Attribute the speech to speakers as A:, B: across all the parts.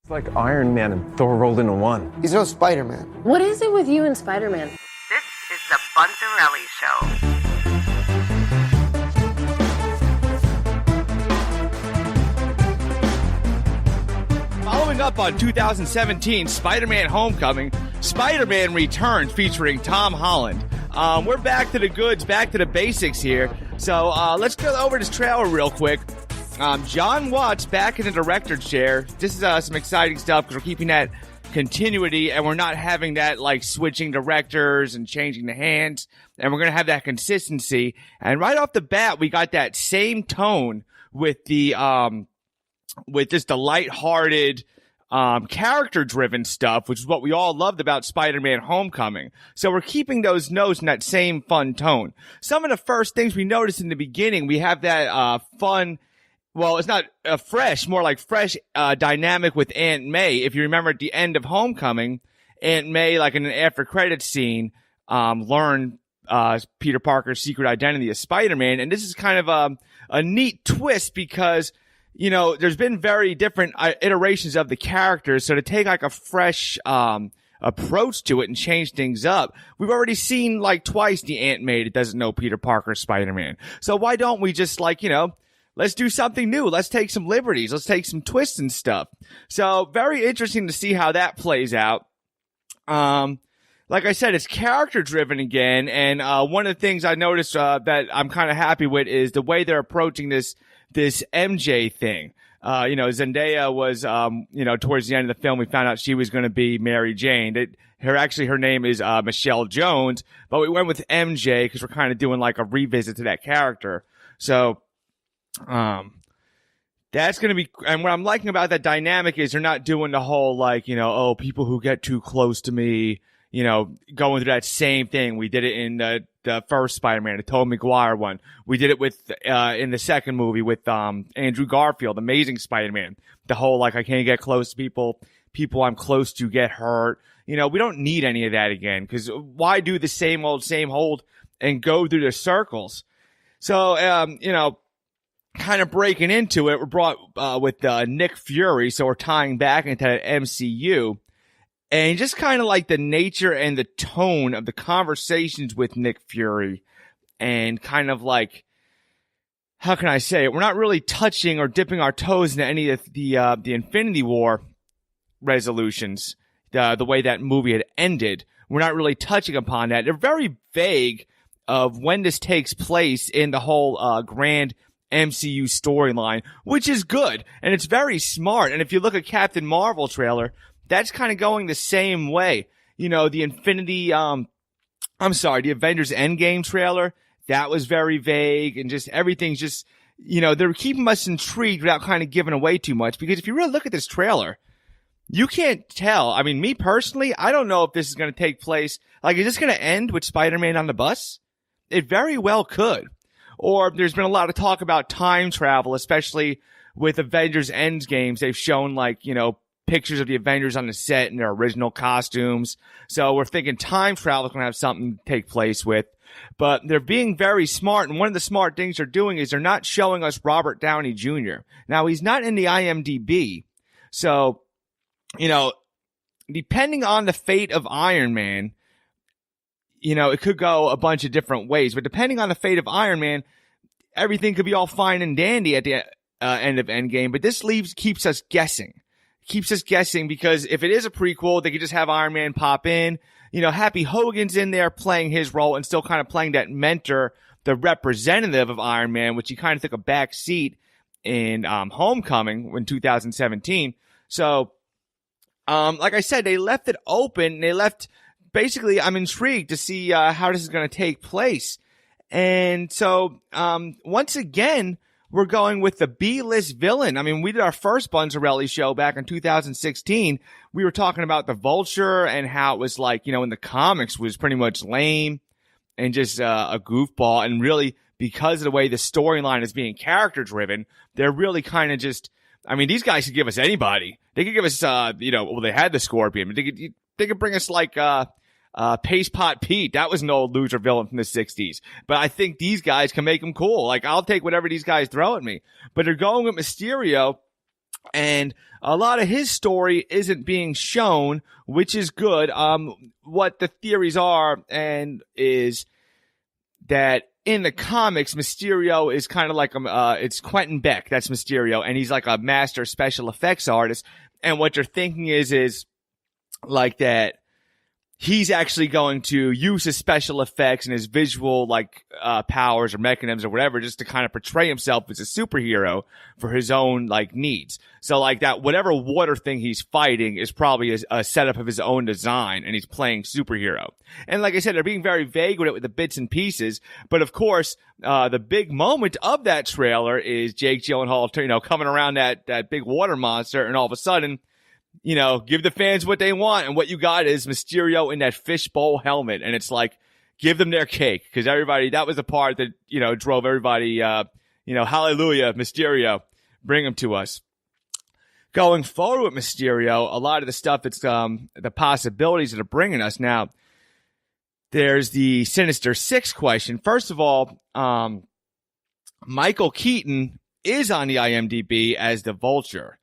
A: It's like Iron Man and Thor rolled into one.
B: He's no Spider-Man.
C: What is it with you and Spider-Man?
D: This is the Bunzerelly Show.
E: Following up on 2017 Spider-Man Homecoming, Spider-Man Returns featuring Tom Holland. We're back to the goods, back to the basics here. So let's go over this trailer real quick. John Watts back in the director's chair. This is some exciting stuff because we're keeping that continuity and we're not having that like switching directors and changing the hands. And we're going to have that consistency. And right off the bat, we got that same tone with the with just the lighthearted, character-driven stuff, which is what we all loved about Spider-Man Homecoming. So we're keeping those notes in that same fun tone. Some of the first things we noticed in the beginning, we have that fun, well, it's not fresh, more like fresh dynamic with Aunt May. If you remember at the end of Homecoming, Aunt May, like in an after-credits scene, learned Peter Parker's secret identity as Spider-Man. And this is kind of a neat twist because you know, there's been very different iterations of the characters. So to take like a fresh approach to it and change things up, we've already seen like twice the Aunt May that doesn't know Peter Parker's Spider-Man. So why don't we just like, you know, let's do something new. Let's take some liberties. Let's take some twists and stuff. So very interesting to see how that plays out. Like I said, it's character driven again. And one of the things I noticed that I'm kind of happy with is the way they're approaching this MJ thing. You know, Zendaya was, you know, towards the end of the film, we found out she was going to be Mary Jane. Her name is, Michelle Jones, but we went with MJ because we're kind of doing like a revisit to that character. So, that's going to be, and what I'm liking about that dynamic is they're not doing the whole like, you know, oh, people who get too close to me, you know, going through that same thing. We did it in the first Spider-Man, the Tobey Maguire one. We did it with in the second movie with Andrew Garfield, Amazing Spider-Man. The whole like I can't get close to people I'm close to get hurt. You know, we don't need any of that again because why do the same old and go through the circles? So you know, kind of breaking into it, we're brought with Nick Fury, so we're tying back into the MCU. And just kind of like the nature and the tone of the conversations with Nick Fury and kind of like, how can I say it? We're not really touching or dipping our toes into any of the Infinity War resolutions, the way that movie had ended. We're not really touching upon that. They're very vague of when this takes place in the whole grand MCU storyline, which is good. And it's very smart. And if you look at Captain Marvel trailer, that's kind of going the same way. You know, the Avengers Endgame trailer, that was very vague and just everything's just, you know, they're keeping us intrigued without kind of giving away too much. Because if you really look at this trailer, you can't tell. I mean, me personally, I don't know if this is going to take place. Like, is this going to end with Spider-Man on the bus? It very well could. Or there's been a lot of talk about time travel, especially with Avengers Endgames. They've shown like, you know, pictures of the Avengers on the set in their original costumes. So we're thinking time travel is going to have something to take place with. But they're being very smart. And one of the smart things they're doing is they're not showing us Robert Downey Jr. Now, he's not in the IMDb. So, you know, depending on the fate of Iron Man, you know, it could go a bunch of different ways. But depending on the fate of Iron Man, everything could be all fine and dandy at the end of Endgame. But this keeps us guessing. Keeps us guessing because if it is a prequel, they could just have Iron Man pop in. You know, Happy Hogan's in there playing his role and still kind of playing that mentor, the representative of Iron Man, which he kind of took a back seat in Homecoming in 2017. So, like I said, they left it open. They left, basically, I'm intrigued to see how this is going to take place. And so, once again, we're going with the B-list villain. I mean, we did our first Bunzerelly show back in 2016. We were talking about the Vulture and how it was like, you know, in the comics was pretty much lame and just a goofball. And really, because of the way the storyline is being character-driven, they're really kind of just, I mean, these guys could give us anybody. They could give us, you know, well, they had the Scorpion, but they could bring us like, Paste Pot Pete. That was an old loser villain from the 60s. But I think these guys can make him cool. Like, I'll take whatever these guys throw at me. But they're going with Mysterio. And a lot of his story isn't being shown, which is good. What the theories are and is that in the comics, Mysterio is kind of like it's Quentin Beck, that's Mysterio, and he's like a master special effects artist. And what you're thinking is like that he's actually going to use his special effects and his visual powers or mechanisms or whatever just to kind of portray himself as a superhero for his own needs. So that whatever water thing he's fighting is probably a setup of his own design, and he's playing superhero. And like I said, they're being very vague with it with the bits and pieces. But of course, the big moment of that trailer is Jake Gyllenhaal, coming around that big water monster, and all of a sudden, give the fans what they want, and what you got is Mysterio in that fishbowl helmet, and it's give them their cake, because everybody, that was the part that, drove everybody, hallelujah, Mysterio, bring him to us. Going forward with Mysterio, a lot of the stuff that's, the possibilities that are bringing us now, there's the Sinister Six question. First of all, Michael Keaton is on the IMDb as the Vulture.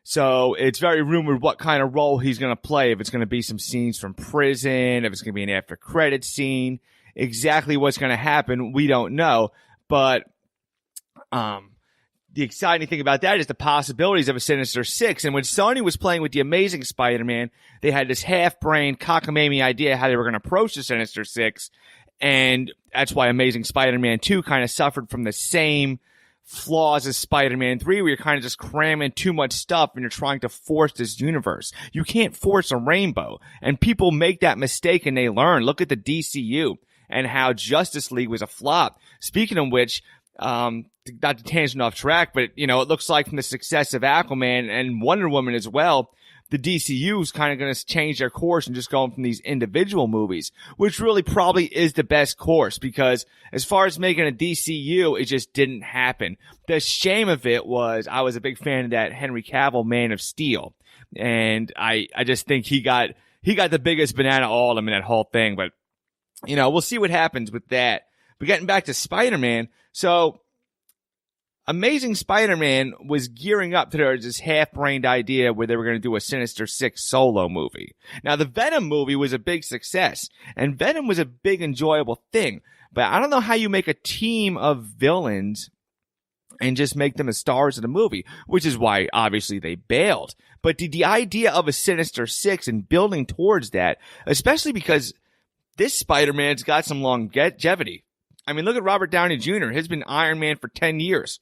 E: So it's very rumored what kind of role he's going to play, if it's going to be some scenes from prison, if it's going to be an after credit scene. Exactly what's going to happen, we don't know. But the exciting thing about that is the possibilities of a Sinister Six. And when Sony was playing with the Amazing Spider-Man, they had this half-brained, cockamamie idea how they were going to approach the Sinister Six. And that's why Amazing Spider-Man 2 kind of suffered from the same flaws as Spider-Man 3, where you're kind of just cramming too much stuff and you're trying to force this universe. You can't force a rainbow. And people make that mistake and they learn. Look at the DCU and how Justice League was a flop. Speaking of which, not to tangent off track, but it looks like from the success of Aquaman and Wonder Woman as well, the DCU is kind of going to change their course and just going from these individual movies, which really probably is the best course, because as far as making a DCU, it just didn't happen. The shame of it was I was a big fan of that Henry Cavill Man of Steel, and I just think he got the biggest banana all of them in that whole thing. But we'll see what happens with that. But getting back to Spider-Man, so Amazing Spider-Man was gearing up to this half-brained idea where they were going to do a Sinister Six solo movie. Now, the Venom movie was a big success, and Venom was a big, enjoyable thing. But I don't know how you make a team of villains and just make them the stars of the movie, which is why, obviously, they bailed. But the idea of a Sinister Six and building towards that, especially because this Spider-Man's got some longevity. I mean, look at Robert Downey Jr. He's been Iron Man for 10 years.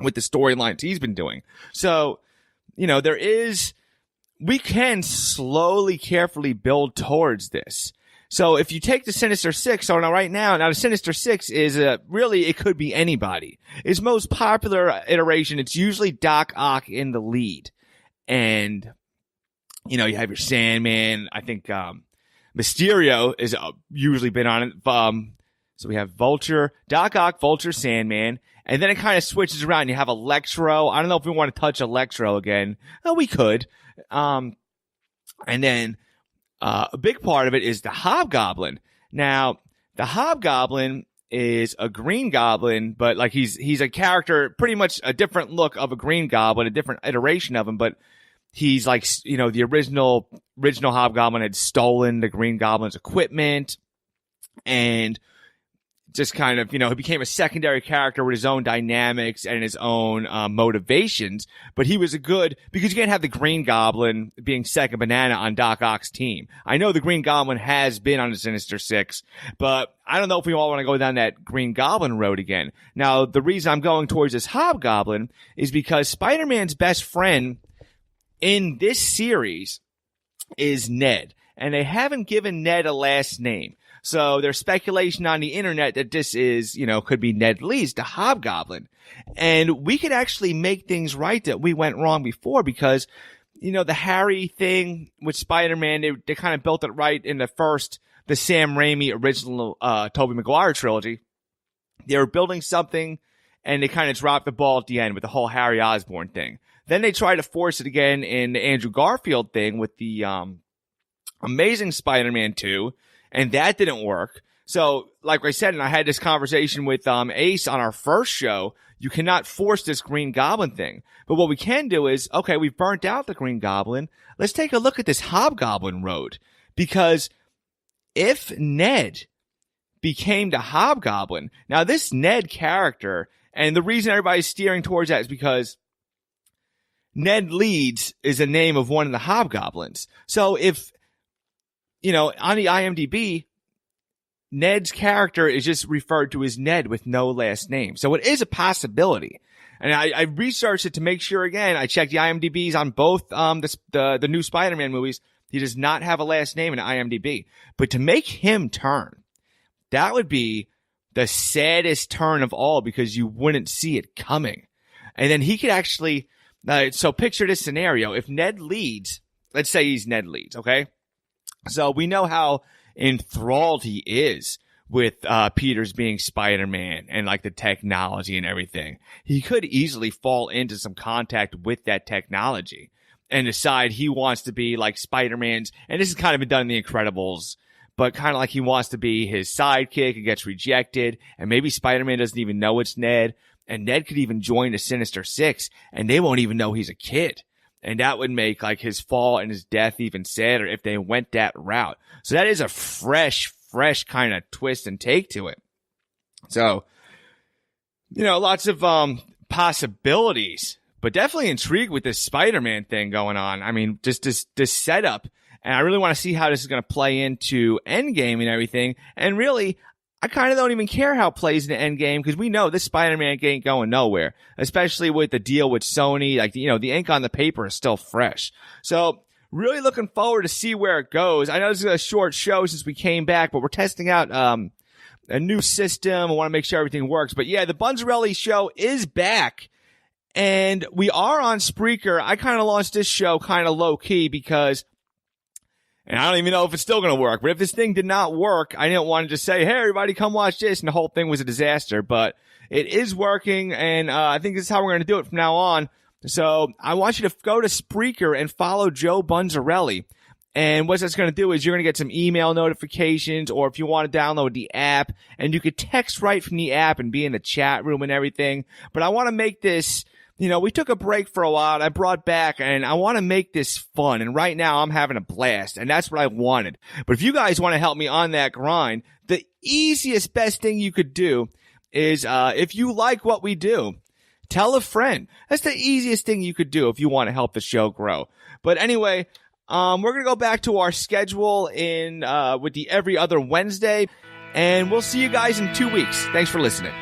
E: With the storylines he's been doing. So, we can slowly, carefully build towards this. So if you take the Sinister Six, now the Sinister Six is really, it could be anybody. Its most popular iteration, it's usually Doc Ock in the lead. And, you have your Sandman. I think, Mysterio is usually been on it. So we have Vulture, Doc Ock, Vulture, Sandman. And then it kind of switches around. You have Electro. I don't know if we want to touch Electro again. Oh, we could. And then a big part of it is the Hobgoblin. Now, the Hobgoblin is a Green Goblin, but he's a character, pretty much a different look of a Green Goblin, a different iteration of him, but he's the original Hobgoblin had stolen the Green Goblin's equipment, and just kind of, he became a secondary character with his own dynamics and his own motivations. But he was because you can't have the Green Goblin being second banana on Doc Ock's team. I know the Green Goblin has been on the Sinister Six, but I don't know if we all want to go down that Green Goblin road again. Now, the reason I'm going towards this Hobgoblin is because Spider-Man's best friend in this series is Ned. And they haven't given Ned a last name. So there's speculation on the internet that this is, could be Ned Lee's, the Hobgoblin. And we could actually make things right that we went wrong before, because, the Harry thing with Spider-Man, they kind of built it right in the Sam Raimi original, Tobey Maguire trilogy. They were building something and they kind of dropped the ball at the end with the whole Harry Osborn thing. Then they tried to force it again in the Andrew Garfield thing with the, Amazing Spider-Man 2. And that didn't work. So, like I said, and I had this conversation with Ace on our first show, you cannot force this Green Goblin thing. But what we can do is, okay, we've burnt out the Green Goblin. Let's take a look at this Hobgoblin road. Because if Ned became the Hobgoblin, now this Ned character, and the reason everybody's steering towards that is because Ned Leeds is a name of one of the Hobgoblins. So if, on the IMDb, Ned's character is just referred to as Ned with no last name. So it is a possibility. And I researched it to make sure, again, I checked the IMDb's on both the new Spider-Man movies. He does not have a last name in IMDb. But to make him turn, that would be the saddest turn of all because you wouldn't see it coming. And then he could actually, so picture this scenario. If Ned Leeds, let's say he's Ned Leeds, okay? So we know how enthralled he is with Peter's being Spider-Man and like the technology and everything. He could easily fall into some contact with that technology and decide he wants to be like Spider-Man's, and this has kind of been done in The Incredibles, but kind of like he wants to be his sidekick and gets rejected, and maybe Spider-Man doesn't even know it's Ned, and Ned could even join the Sinister Six, and they won't even know he's a kid. And that would make like his fall and his death even sadder if they went that route. So that is a fresh kind of twist and take to it. So, lots of possibilities, but definitely intrigued with this Spider-Man thing going on. I mean, just this setup. And I really want to see how this is going to play into Endgame and everything. And really, I kind of don't even care how it plays in the Endgame because we know this Spider-Man ain't going nowhere, especially with the deal with Sony. Like, the ink on the paper is still fresh. So really looking forward to see where it goes. I know this is a short show since we came back, but we're testing out a new system. I want to make sure everything works. But yeah, the Bunzerelly show is back. And we are on Spreaker. I kind of launched this show kind of low key because, and I don't even know if it's still going to work, but if this thing did not work, I didn't want to just say, hey, everybody, come watch this. And the whole thing was a disaster, but it is working. And I think this is how we're going to do it from now on. So I want you to go to Spreaker and follow Joe Bunzerelly. And what that's going to do is you're going to get some email notifications, or if you want to download the app, and you could text right from the app and be in the chat room and everything. But I want to make this, we took a break for a while and I brought back, and I want to make this fun. And right now I'm having a blast, and that's what I wanted. But if you guys want to help me on that grind, the easiest, best thing you could do is, if you like what we do, tell a friend. That's the easiest thing you could do if you want to help the show grow. But anyway, we're going to go back to our schedule with the every other Wednesday, and we'll see you guys in 2 weeks. Thanks for listening.